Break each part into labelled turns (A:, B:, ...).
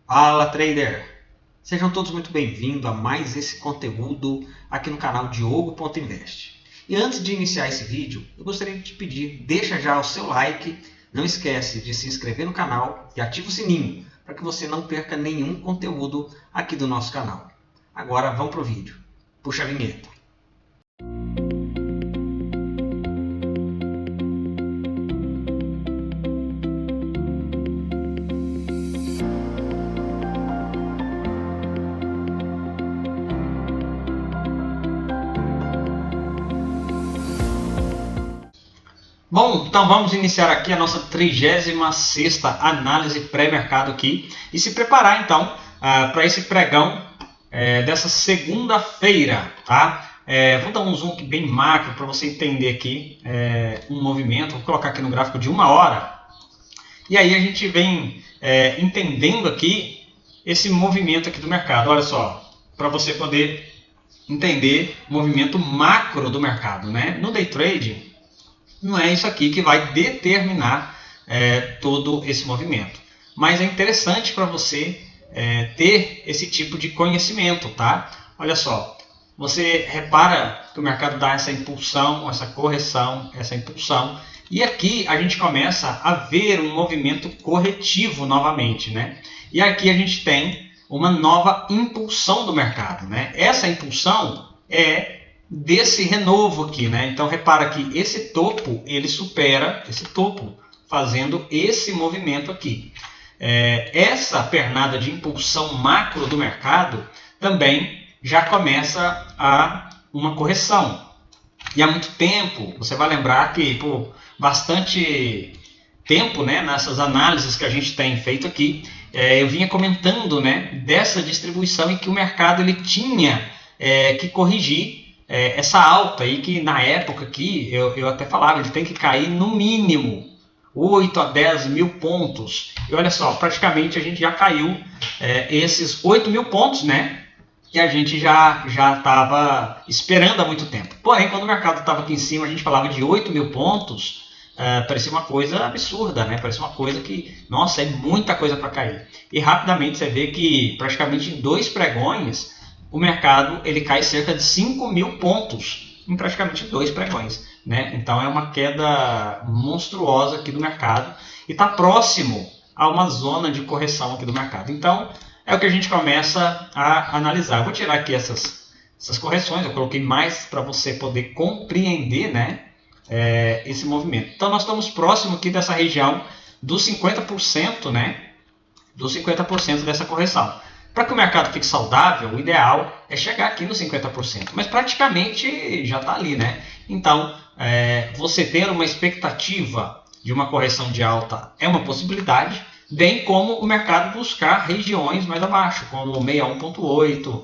A: Fala, trader! Sejam todos muito bem-vindos a mais esse conteúdo aqui no canal Diogo.invest. E antes de iniciar esse vídeo, eu gostaria de te pedir, deixa já o seu like, não esquece de se inscrever no canal e ativa o sininho, para que você não perca nenhum conteúdo aqui do nosso canal. Agora vamos para o vídeo. Puxa a vinheta. Bom, então vamos iniciar aqui a nossa 36ª análise pré-mercado aqui e se preparar então para esse pregão dessa segunda-feira, tá? Vou dar um zoom aqui bem macro para você entender aqui um movimento. Vou colocar aqui no gráfico de 1 hora e aí a gente vem entendendo aqui esse movimento aqui do mercado. Olha só, para você poder entender o movimento macro do mercado, né? No day trade não é isso aqui que vai determinar todo esse movimento. Mas é interessante para você ter esse tipo de conhecimento, tá? Olha só, você repara que o mercado dá essa impulsão, essa correção, essa impulsão. E aqui a gente começa a ver um movimento corretivo novamente, né? E aqui a gente tem uma nova impulsão do mercado, né? Essa impulsão é desse renovo aqui, né? Então repara que esse topo ele supera esse topo, fazendo esse movimento aqui. Essa pernada de impulsão macro do mercado também já começa a uma correção. E há muito tempo, você vai lembrar que por bastante tempo, né, nessas análises que a gente tem feito aqui, eu vinha comentando, né, dessa distribuição em que o mercado ele tinha que corrigir essa alta aí que na época aqui eu até falava, ele tem que cair no mínimo 8 a 10 mil pontos. E olha só, praticamente a gente já caiu esses 8 mil pontos, né? Que a gente já estava esperando há muito tempo. Porém, quando o mercado estava aqui em cima, a gente falava de 8 mil pontos, parecia uma coisa absurda, né? Parecia uma coisa que, nossa, é muita coisa para cair. E rapidamente você vê que praticamente em 2 pregões, o mercado ele cai cerca de 5 mil pontos em praticamente 2 pregões, né? Então é uma queda monstruosa aqui do mercado e está próximo a uma zona de correção aqui do mercado. Então é o que a gente começa a analisar. Eu vou tirar aqui essas correções, eu coloquei mais para você poder compreender, né, esse movimento. Então nós estamos próximo aqui dessa região dos 50%, né, dos 50% dessa correção. Para que o mercado fique saudável, o ideal é chegar aqui nos 50%, mas praticamente já está ali, né? Então, você ter uma expectativa de uma correção de alta é uma possibilidade, bem como o mercado buscar regiões mais abaixo, como o 61.8,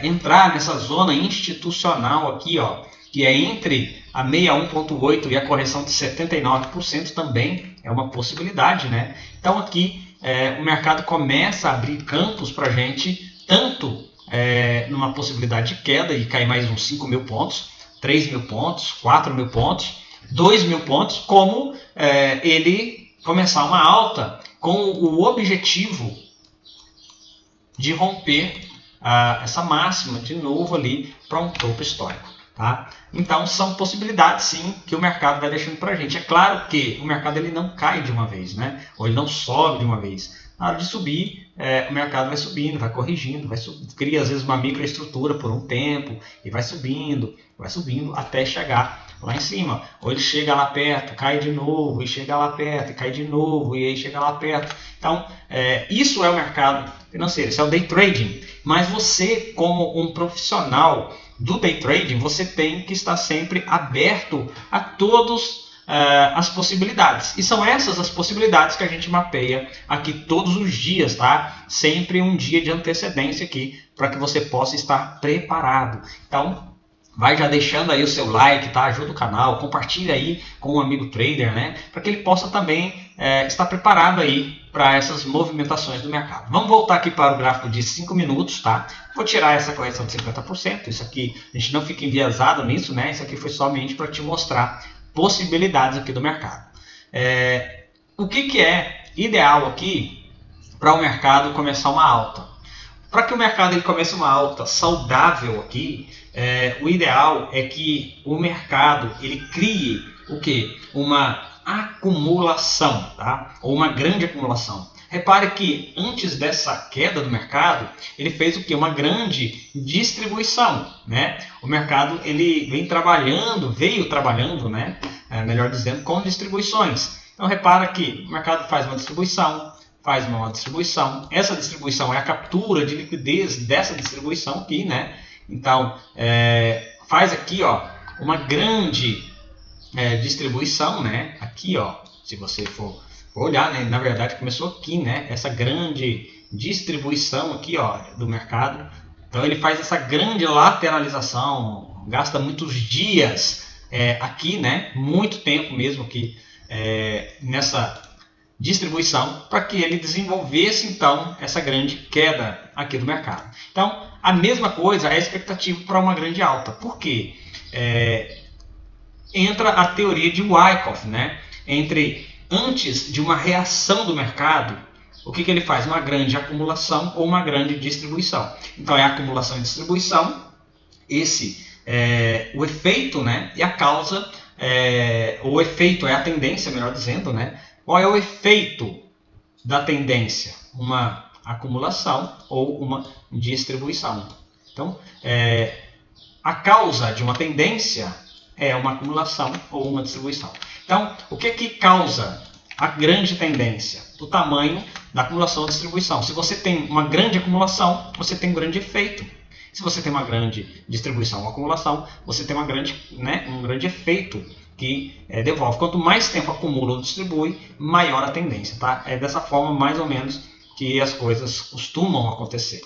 A: entrar nessa zona institucional aqui, ó, que é entre a 61.8 e a correção de 79% também é uma possibilidade, né? Então aqui o mercado começa a abrir campos para a gente, tanto numa possibilidade de queda e cair mais uns 5 mil pontos, 3 mil pontos, 4 mil pontos, 2 mil pontos, como ele começar uma alta com o objetivo de romper essa máxima de novo ali para um topo histórico. Tá? Então são possibilidades sim que o mercado vai deixando para a gente. É claro que o mercado ele não cai de uma vez, né? Ou ele não sobe de uma vez. Na hora de subir, o mercado vai subindo, vai corrigindo, cria às vezes uma microestrutura por um tempo e vai subindo até chegar lá em cima. Ou ele chega lá perto, cai de novo, e chega lá perto, e cai de novo, e aí chega lá perto. Então, isso é o mercado financeiro, isso é o day trading. Mas você, como um profissional do day trading, você tem que estar sempre aberto a todas as possibilidades. E são essas as possibilidades que a gente mapeia aqui todos os dias, tá? Sempre um dia de antecedência aqui, para que você possa estar preparado. Então, vai já deixando aí o seu like, tá? Ajuda o canal, compartilha aí com um amigo trader, né? Para que ele possa também estar preparado aí para essas movimentações do mercado. Vamos voltar aqui para o gráfico de 5 minutos, tá? Vou tirar essa correção de 50%. Isso aqui, a gente não fica enviesado nisso, né? Isso aqui foi somente para te mostrar possibilidades aqui do mercado. O que é ideal aqui para o mercado começar uma alta. Para que o mercado ele comece uma alta saudável aqui, o ideal é que o mercado ele crie o quê? Uma acumulação, tá? Ou uma grande acumulação. Repare que antes dessa queda do mercado, ele fez o quê? Uma grande distribuição, né? O mercado ele veio trabalhando, né? Melhor dizendo, com distribuições. Então repara que o mercado faz uma distribuição, essa distribuição é a captura de liquidez dessa distribuição aqui, né? Então faz aqui, ó, uma grande distribuição, né? Aqui, ó, se você for olhar, né? Na verdade começou aqui, né? Essa grande distribuição aqui, ó, do mercado. Então ele faz essa grande lateralização, gasta muitos dias aqui, né? Muito tempo mesmo aqui nessa distribuição para que ele desenvolvesse então essa grande queda aqui do mercado. Então a mesma coisa é a expectativa para uma grande alta. Por quê? Entra a teoria de Wyckoff, né? Antes de uma reação do mercado, o que ele faz? Uma grande acumulação ou uma grande distribuição. Então é acumulação e distribuição, esse é o efeito, né? E a causa, o efeito é a tendência, melhor dizendo, né? Qual é o efeito da tendência? Uma acumulação ou uma distribuição. Então, a causa de uma tendência é uma acumulação ou uma distribuição. Então, o que causa a grande tendência? O tamanho da acumulação ou distribuição. Se você tem uma grande acumulação, você tem um grande efeito. Se você tem uma grande distribuição ou acumulação, você tem um grande efeito que devolve. Quanto mais tempo acumula ou distribui, maior a tendência. Tá? É dessa forma, mais ou menos, que as coisas costumam acontecer.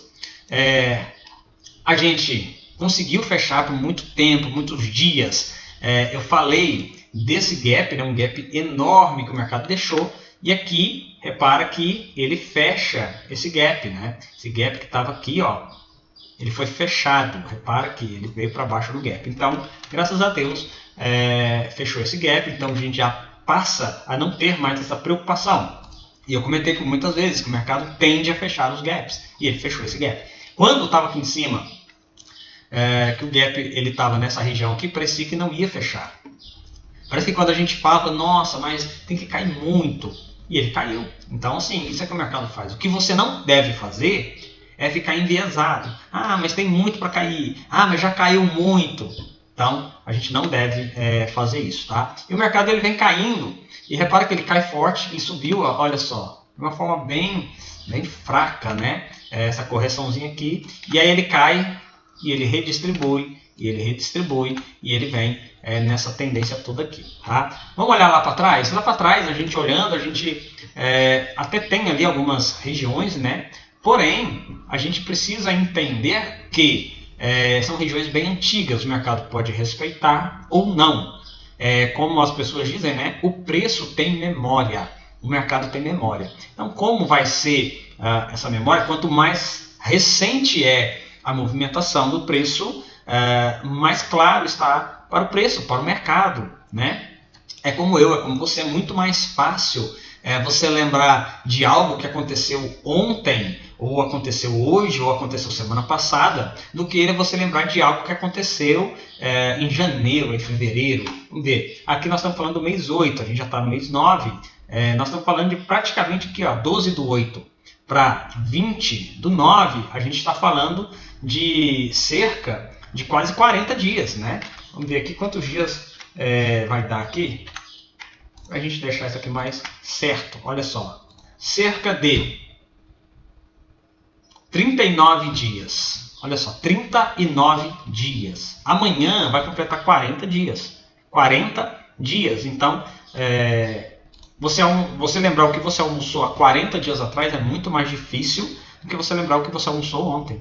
A: A gente conseguiu fechar por muito tempo, muitos dias. Eu falei desse gap, né, um gap enorme que o mercado deixou. E aqui, repara que ele fecha esse gap. Né? Esse gap que estava aqui, ó, ele foi fechado. Repara que ele veio para baixo do gap. Então, graças a Deus, fechou esse gap. Então, a gente já passa a não ter mais essa preocupação. E eu comentei por muitas vezes que o mercado tende a fechar os gaps. E ele fechou esse gap. Quando estava aqui em cima, que o gap estava nessa região aqui, parecia que não ia fechar. Parece que quando a gente fala, nossa, mas tem que cair muito. E ele caiu. Então, assim, isso é que o mercado faz. O que você não deve fazer é ficar enviesado. Ah, mas tem muito para cair. Ah, mas já caiu muito. Então, a gente não deve fazer isso, tá? E o mercado ele vem caindo. E repara que ele cai forte. Ele subiu, ó, olha só. De uma forma bem fraca, né? Essa correçãozinha aqui. E aí ele cai e ele redistribui. E ele redistribui. E ele vem nessa tendência toda aqui, tá? Vamos olhar lá para trás? Lá para trás, a gente olhando, a gente até tem ali algumas regiões, né? Porém, a gente precisa entender que são regiões bem antigas, o mercado pode respeitar ou não. Como as pessoas dizem, né? O preço tem memória, o mercado tem memória. Então, como vai ser essa memória? Quanto mais recente é a movimentação do preço, mais claro está para o preço, para o mercado, né? É como você, é muito mais fácil você lembrar de algo que aconteceu ontem, ou aconteceu hoje, ou aconteceu semana passada, do que você lembrar de algo que aconteceu em janeiro, em fevereiro. Vamos ver, aqui nós estamos falando do mês 8, a gente já está no mês 9, nós estamos falando de praticamente aqui, ó, 12 do 8 para 20 do 9, a gente está falando de cerca de quase 40 dias, né? Vamos ver aqui quantos dias vai dar aqui. Para a gente deixar isso aqui mais certo. Olha só. Cerca de 39 dias. Olha só. 39 dias. Amanhã vai completar 40 dias. 40 dias. Então, você lembrar o que você almoçou há 40 dias atrás é muito mais difícil do que você lembrar o que você almoçou ontem.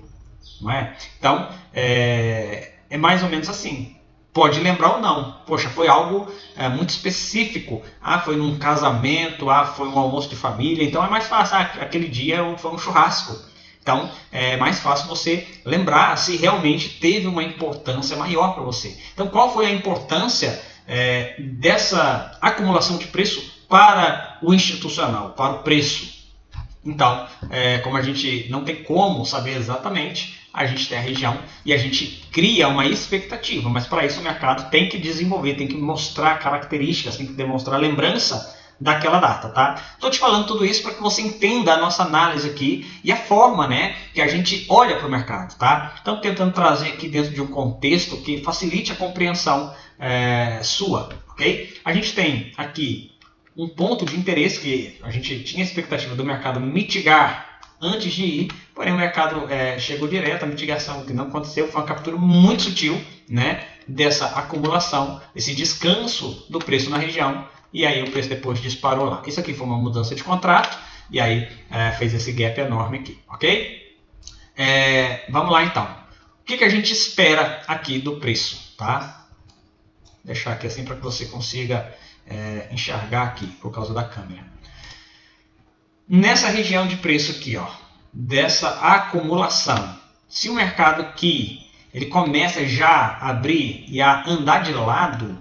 A: Não é? Então, é mais ou menos assim. Pode lembrar ou não. Poxa, foi algo muito específico. Ah, foi num casamento, foi um almoço de família. Então é mais fácil. Aquele dia foi um churrasco. Então é mais fácil você lembrar se realmente teve uma importância maior para você. Então qual foi a importância dessa acumulação de preço para o institucional, para o preço? Então, como a gente não tem como saber exatamente, a gente tem a região e a gente cria uma expectativa, mas para isso o mercado tem que desenvolver, tem que mostrar características, tem que demonstrar lembrança daquela data, tá? Estou te falando tudo isso para que você entenda a nossa análise aqui e a forma, né, que a gente olha para o mercado, tá? Então, tentando trazer aqui dentro de um contexto que facilite a compreensão sua, ok? A gente tem aqui um ponto de interesse que a gente tinha a expectativa do mercado mitigar antes de ir, porém o mercado chegou direto, a mitigação que não aconteceu, foi uma captura muito sutil, né, dessa acumulação, esse descanso do preço na região, e aí o preço depois disparou lá. Isso aqui foi uma mudança de contrato, e aí fez esse gap enorme aqui, ok? Vamos lá então. O que a gente espera aqui do preço, tá? Vou deixar aqui assim para que você consiga enxergar aqui por causa da câmera. Nessa região de preço aqui, ó, dessa acumulação, se o mercado aqui ele começa já a abrir e a andar de lado,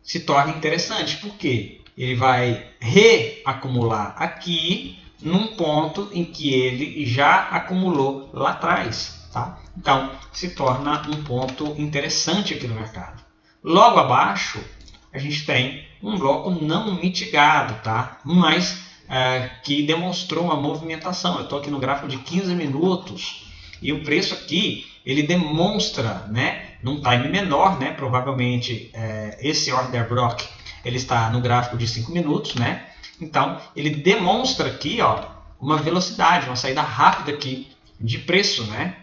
A: se torna interessante, porque ele vai reacumular aqui num ponto em que ele já acumulou lá atrás, tá? Então se torna um ponto interessante aqui no mercado. Logo abaixo a gente tem um bloco não mitigado, tá? Mas que demonstrou uma movimentação. Eu estou aqui no gráfico de 15 minutos e o preço aqui ele demonstra, né, num time menor, né, provavelmente esse order block ele está no gráfico de 5 minutos, né? Então ele demonstra aqui, ó, uma velocidade, uma saída rápida aqui de preço, né?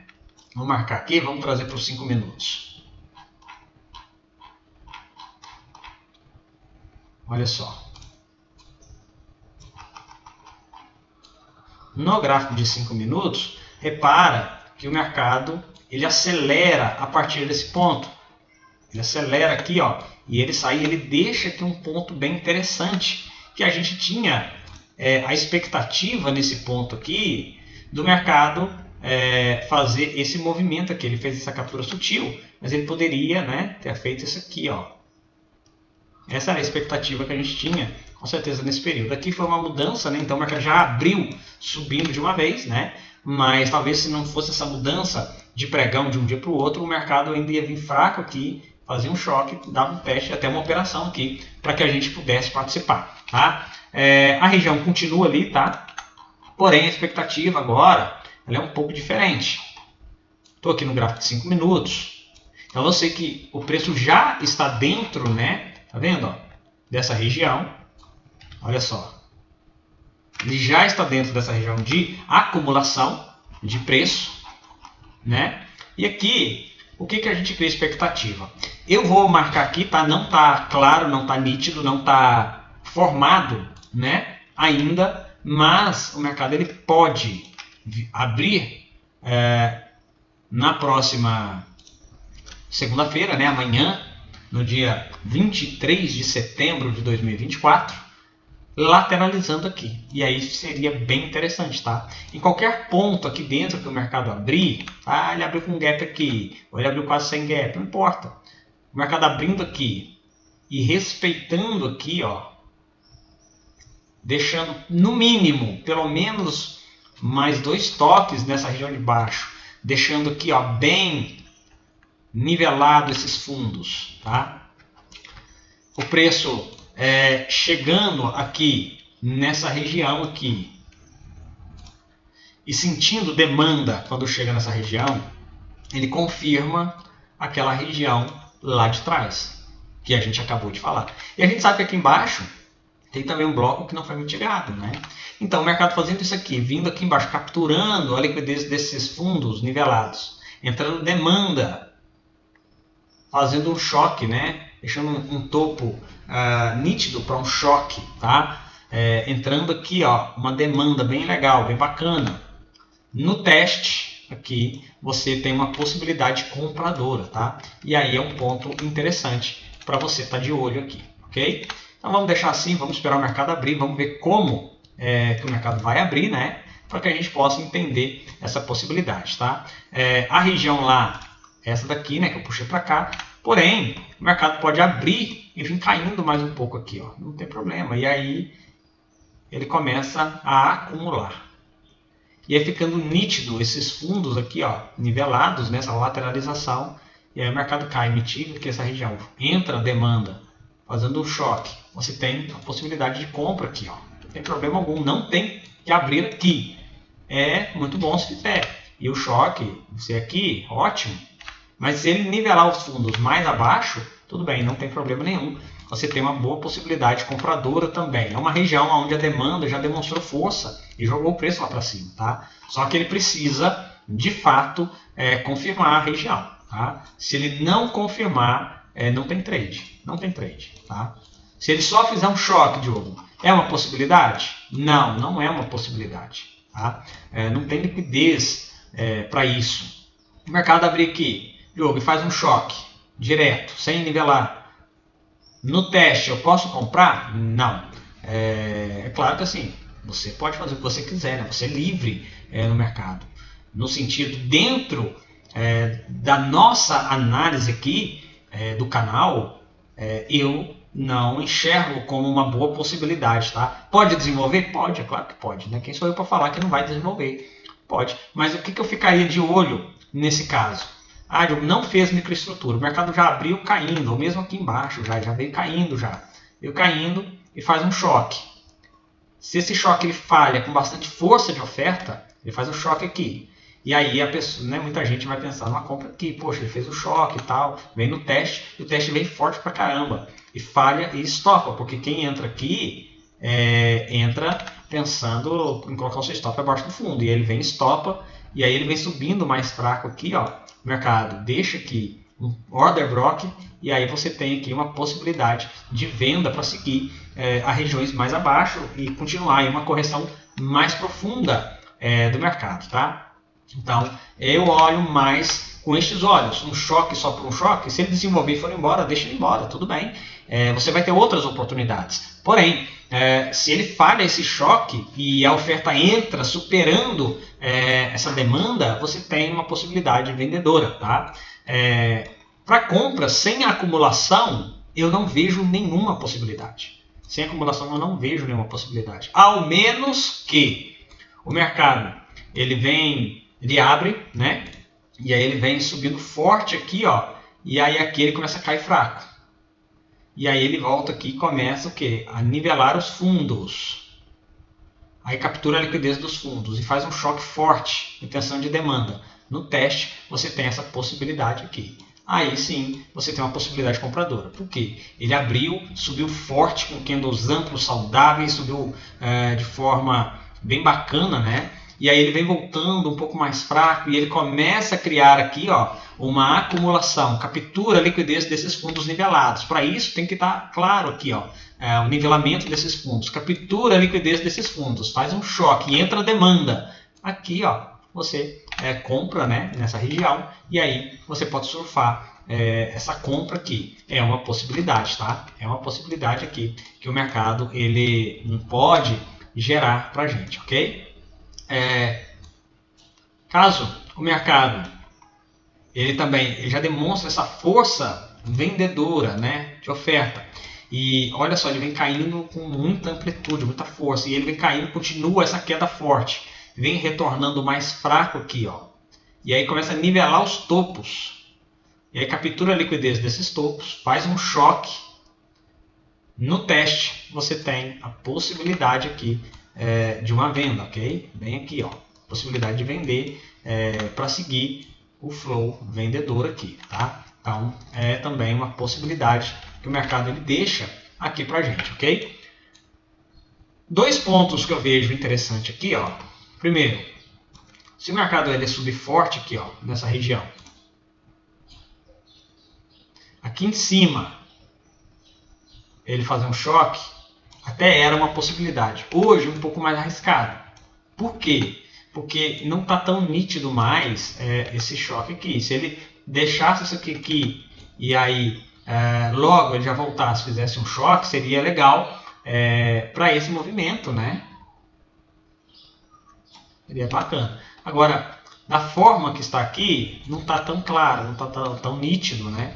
A: Vou marcar aqui, vamos trazer para os 5 minutos. Olha só. No gráfico de 5 minutos, repara que o mercado ele acelera a partir desse ponto. Ele acelera aqui, ó, e ele sai, ele deixa aqui um ponto bem interessante, que a gente tinha a expectativa nesse ponto aqui do mercado fazer esse movimento aqui. Ele fez essa captura sutil, mas ele poderia, né, ter feito isso aqui, ó. Essa era a expectativa que a gente tinha, com certeza, nesse período. Aqui foi uma mudança, né? Então o mercado já abriu subindo de uma vez, né? Mas talvez se não fosse essa mudança de pregão de um dia para o outro, o mercado ainda ia vir fraco aqui, fazia um choque, dava um teste, até uma operação aqui, para que a gente pudesse participar, tá? A região continua ali, tá? Porém, a expectativa agora ela é um pouco diferente. Estou aqui no gráfico de 5 minutos. Então eu sei que o preço já está dentro, né? Tá vendo, ó, dessa região? Olha só. Ele já está dentro dessa região de acumulação de preço, né? E aqui, o que a gente cria expectativa? Eu vou marcar aqui, tá? Não está claro, não está nítido, não está formado, né? Ainda, mas o mercado ele pode abrir na próxima segunda-feira, né? Amanhã, no dia 23 de setembro de 2024, lateralizando aqui. E aí seria bem interessante, tá? Em qualquer ponto aqui dentro que o mercado abrir, tá? Ele abriu com um gap aqui, ou ele abriu quase sem gap, não importa. O mercado abrindo aqui e respeitando aqui, ó, deixando no mínimo, pelo menos mais 2 toques nessa região de baixo, deixando aqui, ó, bem nivelado esses fundos, tá? O preço chegando aqui nessa região aqui e sentindo demanda quando chega nessa região, ele confirma aquela região lá de trás que a gente acabou de falar. E a gente sabe que aqui embaixo tem também um bloco que não foi mitigado, né? Então o mercado fazendo isso aqui, vindo aqui embaixo, capturando a liquidez desses fundos nivelados, entrando demanda, fazendo um choque, né? Deixando um topo nítido para um choque, tá? Entrando aqui, ó, uma demanda bem legal, bem bacana. No teste aqui você tem uma possibilidade compradora, tá? E aí é um ponto interessante para você estar de olho aqui, ok? Então vamos deixar assim, vamos esperar o mercado abrir, vamos ver como que o mercado vai abrir, né? Para que a gente possa entender essa possibilidade, tá? A região lá, essa daqui, né, que eu puxei para cá, porém o mercado pode abrir e vir caindo mais um pouco aqui, ó, não tem problema. E aí ele começa a acumular. E aí ficando nítido esses fundos aqui, ó, nivelados nessa lateralização, e aí o mercado cai, mitiga aqui essa região, entra a demanda, fazendo um choque. Você tem a possibilidade de compra aqui, ó. Não tem problema algum, não tem que abrir aqui. É muito bom se fizer. E o choque, se aqui, ótimo. Mas se ele nivelar os fundos mais abaixo, tudo bem, não tem problema nenhum. Você tem uma boa possibilidade compradora também. É uma região onde a demanda já demonstrou força e jogou o preço lá para cima. Tá? Só que ele precisa, de fato, confirmar a região. Tá? Se ele não confirmar, não tem trade. Não tem trade. Tá? Se ele só fizer um choque, Diogo, é uma possibilidade? Não, não é uma possibilidade. Tá? Não tem liquidez para isso. O mercado abrir aqui, Diogo, e faz um choque direto, sem nivelar. No teste, eu posso comprar? Não. É claro que assim, você pode fazer o que você quiser, né? Você é livre no mercado. No sentido, dentro da nossa análise aqui do canal, eu não enxergo como uma boa possibilidade. Tá? Pode desenvolver? Pode, é claro que pode. Né? Quem sou eu para falar que não vai desenvolver? Pode. Mas o que eu ficaria de olho nesse caso? Ah, não fez microestrutura, o mercado já abriu caindo, ou mesmo aqui embaixo já veio caindo já. Veio caindo e faz um choque. Se esse choque ele falha com bastante força de oferta, ele faz um choque aqui. E aí a pessoa, né, muita gente vai pensar numa compra aqui, poxa, ele fez o choque e tal, vem no teste, e o teste vem forte pra caramba. E falha e estopa, porque quem entra aqui, entra pensando em colocar o seu stop abaixo do fundo. E ele vem estopa, e aí ele vem subindo mais fraco aqui, ó. O mercado deixa aqui um order block e aí você tem aqui uma possibilidade de venda para seguir a regiões mais abaixo e continuar aí uma correção mais profunda do mercado, tá? Então eu olho mais com estes olhos, um choque só por um choque, se ele desenvolver e for embora, deixa ele embora, tudo bem, você vai ter outras oportunidades, porém se ele falha esse choque e a oferta entra superando essa demanda, você tem uma possibilidade vendedora. Tá? Para compra sem acumulação, eu não vejo nenhuma possibilidade. Sem acumulação, eu não vejo nenhuma possibilidade. Ao menos que o mercado ele abre, né? E aí ele vem subindo forte aqui, ó, e aí aqui ele começa a cair fraco. E aí ele volta aqui e começa o quê? A nivelar os fundos. Aí captura a liquidez dos fundos e faz um choque forte em tensão de demanda. No teste, você tem essa possibilidade aqui. Aí sim, você tem uma possibilidade compradora. Por quê? Ele abriu, subiu forte com candles amplos, saudáveis, subiu de forma bem bacana, né? E aí ele vem voltando um pouco mais fraco e ele começa a criar aqui, ó, uma acumulação, captura a liquidez desses fundos nivelados. Para isso tem que estar claro aqui, ó, o nivelamento desses fundos, captura a liquidez desses fundos, faz um choque e entra a demanda. Aqui, ó, você compra, né, nessa região e aí você pode surfar essa compra aqui. É uma possibilidade, tá? É uma possibilidade aqui que o mercado ele pode gerar para a gente, ok? Caso o mercado ele já demonstra essa força vendedora, né, de oferta, e olha só, ele vem caindo com muita amplitude, muita força, e ele vem caindo, continua essa queda forte, vem retornando mais fraco aqui, ó, e aí começa a nivelar os topos, e aí captura a liquidez desses topos, faz um choque. No teste você tem a possibilidade aqui de uma venda, ok? Bem aqui, ó, possibilidade de vender para seguir o flow vendedor aqui, tá? Então é também uma possibilidade que o mercado ele deixa aqui para a gente, ok? Dois pontos que eu vejo interessante aqui, ó. Primeiro, se o mercado ele subir forte aqui, ó, nessa região, aqui em cima ele fazer um choque, até era uma possibilidade. Hoje um pouco mais arriscado. Por quê? Porque não está tão nítido mais esse choque aqui. Se ele deixasse isso aqui e aí logo ele já voltasse, fizesse um choque, seria legal para esse movimento, né? Seria bacana. Agora, da forma que está aqui, não está tão claro, não está tão nítido, né?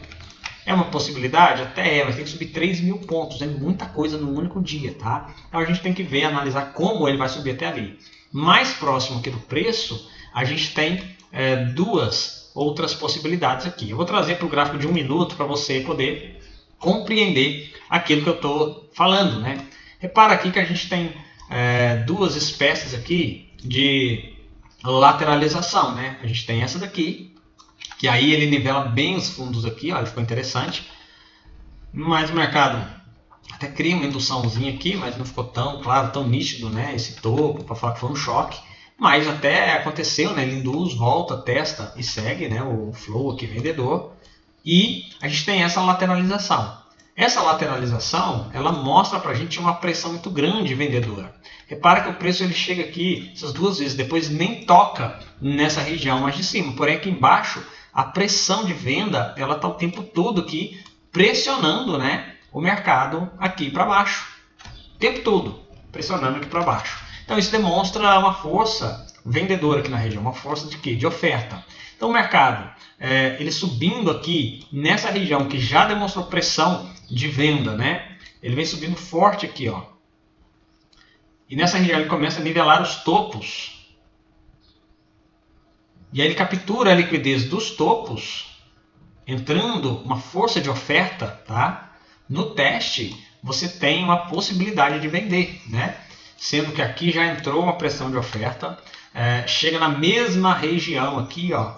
A: É uma possibilidade? Até é, mas tem que subir 3.000 pontos, é muita coisa no único dia, tá? Então a gente tem que ver, analisar como ele vai subir até ali. Mais próximo aqui do preço, a gente tem duas outras possibilidades aqui. Eu vou trazer para o gráfico de 1 minuto para você poder compreender aquilo que eu estou falando, né? Repara aqui que a gente tem duas espécies aqui de lateralização, né? A gente tem essa daqui, que aí ele nivela bem os fundos aqui, olha, ficou interessante. Mas o mercado até cria uma induçãozinha aqui, mas não ficou tão claro, tão nítido, né? Esse topo, para falar que foi um choque. Mas até aconteceu, né? Ele induz, volta, testa e segue, né? O flow aqui vendedor. E a gente tem essa lateralização. Essa lateralização, ela mostra para a gente uma pressão muito grande vendedora. Repara que o preço ele chega aqui essas duas vezes, depois nem toca nessa região mais de cima. Porém aqui embaixo, a pressão de venda, ela está o tempo todo aqui pressionando, né, o mercado aqui para baixo. O tempo todo pressionando aqui para baixo. Então isso demonstra uma força vendedora aqui na região, uma força de quê? De oferta. Então o mercado, ele subindo aqui nessa região que já demonstrou pressão de venda, né? Ele vem subindo forte aqui, ó. E nessa região ele começa a nivelar os topos. E aí ele captura a liquidez dos topos, entrando uma força de oferta, tá? No teste você tem uma possibilidade de vender, né? Sendo que aqui já entrou uma pressão de oferta, chega na mesma região aqui, ó,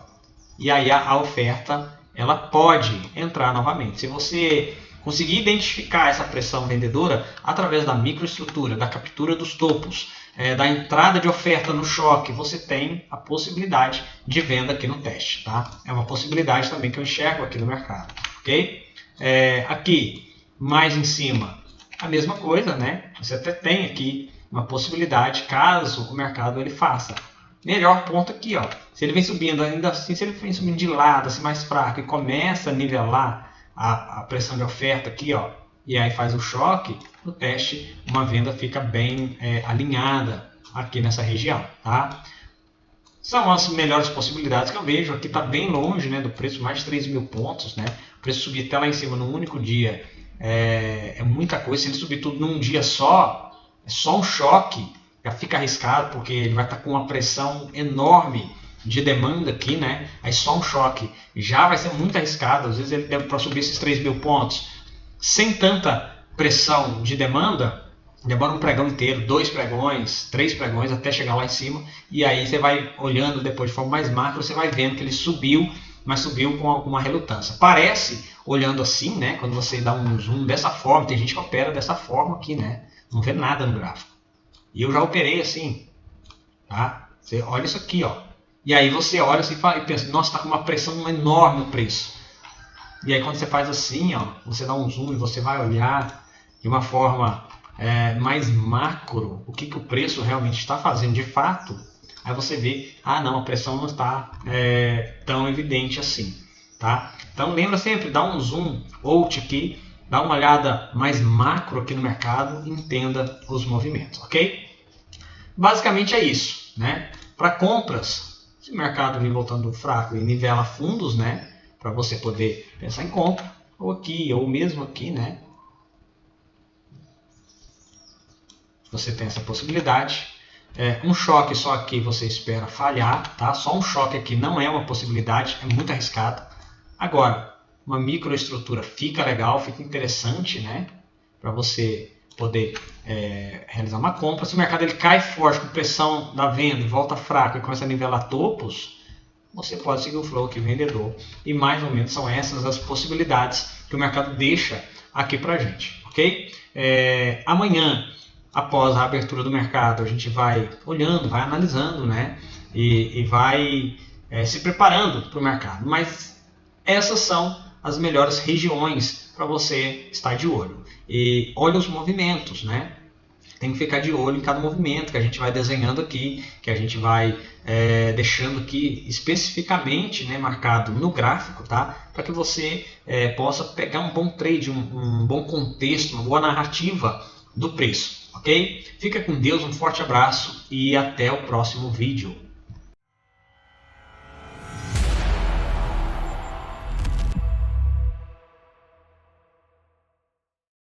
A: e aí a oferta ela pode entrar novamente. Se você conseguir identificar essa pressão vendedora através da microestrutura, da captura dos topos, da entrada de oferta no choque, você tem a possibilidade de venda aqui no teste, tá? É uma possibilidade também que eu enxergo aqui no mercado, ok? Aqui, mais em cima, a mesma coisa, né? Você até tem aqui uma possibilidade, caso o mercado ele faça. Melhor ponto aqui, ó. Se ele vem subindo, ainda assim, se ele vem subindo de lado, assim, mais fraco, e começa a nivelar a pressão de oferta aqui, ó, e aí faz o choque, no teste uma venda fica bem alinhada aqui nessa região, tá? São as melhores possibilidades que eu vejo. Aqui está bem longe, né, do preço, mais de 3.000 pontos, né? O preço subir até lá em cima num único dia é muita coisa. Se ele subir tudo num dia só, é só um choque, já fica arriscado, porque ele vai estar com uma pressão enorme de demanda aqui, né? Aí só um choque já vai ser muito arriscado. Às vezes ele deve para subir esses 3.000 pontos sem tanta pressão de demanda, demora um pregão inteiro, 2 pregões, 3 pregões até chegar lá em cima. E aí você vai olhando depois de forma mais macro, você vai vendo que ele subiu, mas subiu com alguma relutância. Parece, olhando assim, né? Quando você dá um zoom dessa forma, tem gente que opera dessa forma aqui, né? Não vê nada no gráfico. E eu já operei assim, tá? Você olha isso aqui, ó. E aí você olha assim e pensa, nossa, está com uma pressão enorme o preço. E aí quando você faz assim, ó, você dá um zoom e você vai olhar de uma forma mais macro o que o preço realmente está fazendo de fato. Aí você vê, ah não, a pressão não está tão evidente assim, tá? Então lembra sempre, dá um zoom out aqui, dá uma olhada mais macro aqui no mercado, entenda os movimentos, ok? Basicamente é isso, né? Para compras, se o mercado vir voltando fraco e nivela fundos, né? Para você poder pensar em compra, ou aqui, ou mesmo aqui, né? Você tem essa possibilidade. Um choque só aqui você espera falhar, tá? Só um choque aqui não é uma possibilidade, é muito arriscado. Agora, uma microestrutura fica legal, fica interessante, né? Para você poder realizar uma compra. Se o mercado ele cai forte com pressão da venda e volta fraco e começa a nivelar topos, você pode seguir o flow aqui vendedor. E mais ou menos são essas as possibilidades que o mercado deixa aqui para a gente, ok? Amanhã, após a abertura do mercado, a gente vai olhando, vai analisando, né? E vai se preparando para o mercado. Mas essas são as melhores regiões para você estar de olho. E olha os movimentos, né? Tem que ficar de olho em cada movimento que a gente vai desenhando aqui, que a gente vai deixando aqui especificamente, né, marcado no gráfico, tá? Para que você possa pegar um bom trade, um bom contexto, uma boa narrativa do preço, ok? Fica com Deus, um forte abraço e até o próximo vídeo.